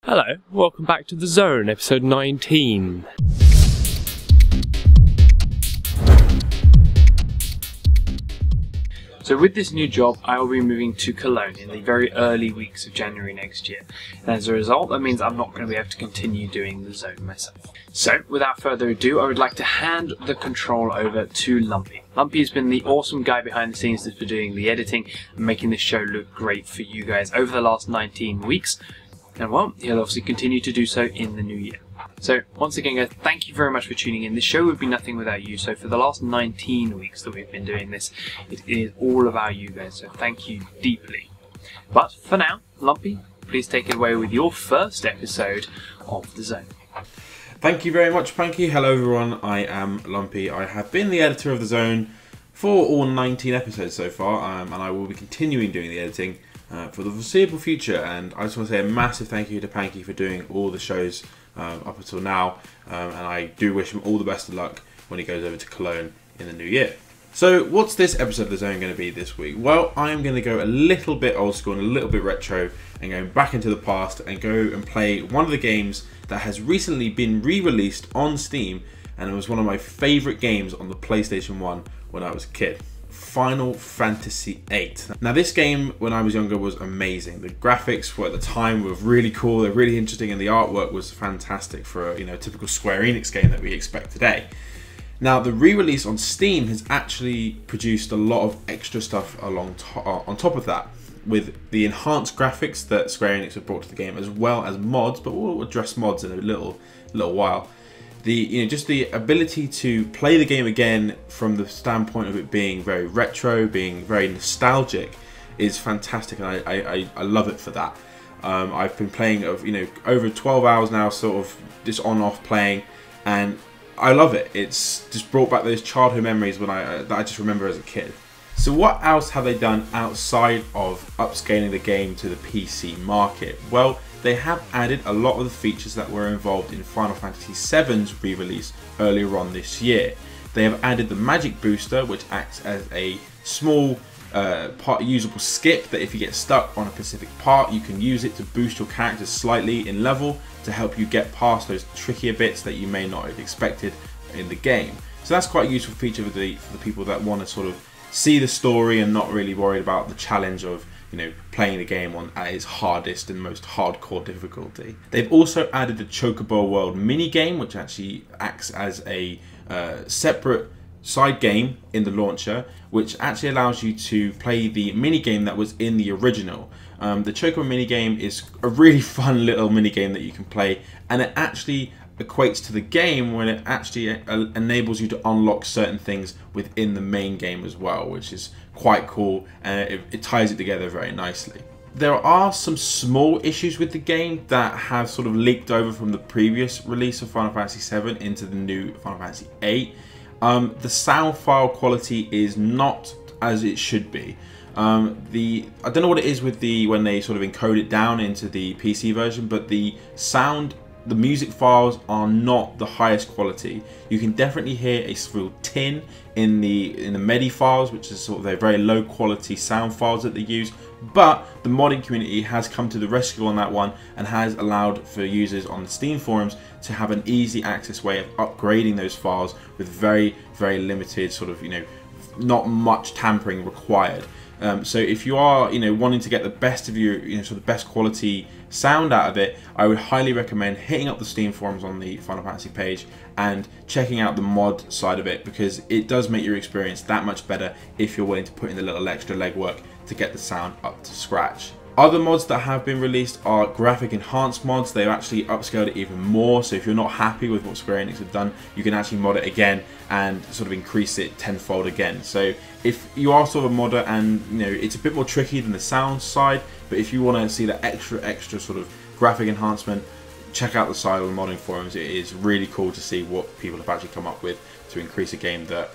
Hello, welcome back to The Zone, episode 19. So with this new job, I will be moving to Cologne in the very early weeks of January next year. And as a result, that means I'm not going to be able to continue doing The Zone myself. So, without further ado, I would like to hand the control over to Lumpy. Lumpy has been the awesome guy behind the scenes that's been doing the editing and making this show look great for you guys over the last 19 weeks. And well, he'll obviously continue to do so in the new year. So, once again guys, thank you very much for tuning in. This show would be nothing without you, so for the last 19 weeks that we've been doing this, it is all about you guys, so thank you deeply. But for now, Lumpy, please take it away with your first episode of The Zone. Thank you very much, Panky. Hello everyone, I am Lumpy. I have been the editor of The Zone for all 19 episodes so far, and I will be continuing doing the editing for the foreseeable future. And I just want to say a massive thank you to Panky for doing all the shows up until now, and I do wish him all the best of luck when he goes over to Cologne in the new year. So what's this episode of The Zone going to be this week? Well, I am going to go a little bit old school and a little bit retro and go back into the past and go and play one of the games that has recently been re-released on Steam, and it was one of my favourite games on the PlayStation 1 when I was a kid. Final Fantasy VIII. Now this game when I was younger was amazing. The graphics were at the time were really cool, they're really interesting, and the artwork was fantastic for a typical Square Enix game that we expect today. Now the re-release on Steam has actually produced a lot of extra stuff on top of that, with the enhanced graphics that Square Enix have brought to the game, as well as mods, but we'll address mods in a little while. Just the ability to play the game again from the standpoint of it being very retro, being very nostalgic, is fantastic, and I love it for that. I've been playing over 12 hours now, sort of just on-off playing, and I love it. It's just brought back those childhood memories that I just remember as a kid. So what else have they done outside of upscaling the game to the PC market? Well, they have added a lot of the features that were involved in Final Fantasy VII's re-release earlier on this year. They have added the magic booster, which acts as a small usable skip that if you get stuck on a specific part, you can use it to boost your character slightly in level to help you get past those trickier bits that you may not have expected in the game. So that's quite a useful feature for the people that want to sort of see the story and not really worried about the challenge of playing the game at its hardest and most hardcore difficulty. They've also added the Chocobo World mini game, which actually acts as a separate side game in the launcher, which actually allows you to play the mini game that was in the original. The Chocobo mini game is a really fun little mini game that you can play, and it actually equates to the game when it actually enables you to unlock certain things within the main game as well, which is quite cool, and it ties it together very nicely. There are some small issues with the game that have sort of leaked over from the previous release of Final Fantasy VII into the new Final Fantasy VIII. The sound file quality is not as it should be. I don't know what it is with when they sort of encode it down into the PC version, but the music files are not the highest quality. You can definitely hear a real tin in the MIDI files, which is sort of their very low quality sound files that they use. But the modding community has come to the rescue on that one and has allowed for users on the Steam forums to have an easy access way of upgrading those files with very, very limited sort of not much tampering required. So if you are wanting to get the best of your sort of best quality sound out of it, I would highly recommend hitting up the Steam forums on the Final Fantasy page and checking out the mod side of it, because it does make your experience that much better if you're willing to put in the little extra legwork to get the sound up to scratch. Other mods that have been released are graphic enhanced mods. They've actually upscaled it even more, so if you're not happy with what Square Enix have done, you can actually mod it again and sort of increase it tenfold again. So if you are sort of a modder and it's a bit more tricky than the sound side, but if you want to see that extra sort of graphic enhancement, check out the side of the modding forums. It is really cool to see what people have actually come up with to increase a game that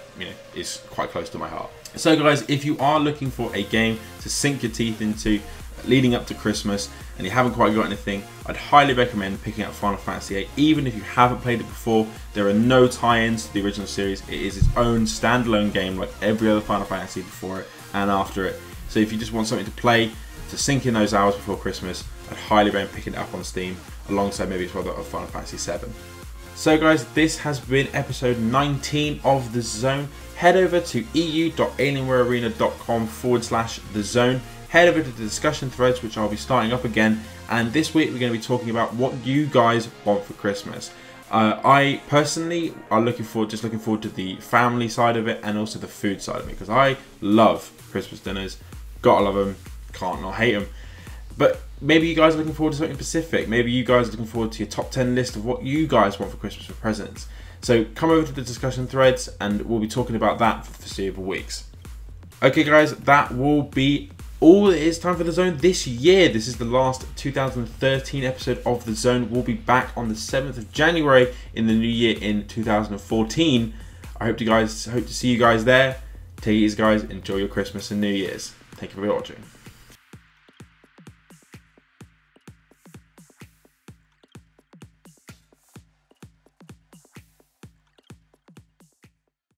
is quite close to my heart. So guys, if you are looking for a game to sink your teeth into leading up to Christmas and you haven't quite got anything, I'd highly recommend picking up Final Fantasy VIII. Even if you haven't played it before, there are no tie-ins to the original series. It is its own standalone game like every other Final Fantasy before it and after it. So if you just want something to play to sink in those hours before Christmas, I'd highly recommend picking it up on Steam. alongside maybe as well that of Final Fantasy VII. So guys, this has been episode 19 of The Zone. Head over to eu.alienwarearena.com/The Zone. Head over to the discussion threads, which I'll be starting up again. And this week we're going to be talking about what you guys want for Christmas. I personally are looking forward to the family side of it and also the food side of it, because I love Christmas dinners. Gotta love them. Can't not hate them. But maybe you guys are looking forward to something specific. Maybe you guys are looking forward to your top 10 list of what you guys want for Christmas for presents. So come over to the discussion threads and we'll be talking about that for the foreseeable weeks. Okay guys, that will be all it is time for The Zone this year. This is the last 2013 episode of The Zone. We'll be back on the 7th of January in the new year in 2014. I hope to see you guys there. Take it easy guys, enjoy your Christmas and New Year's. Thank you for watching.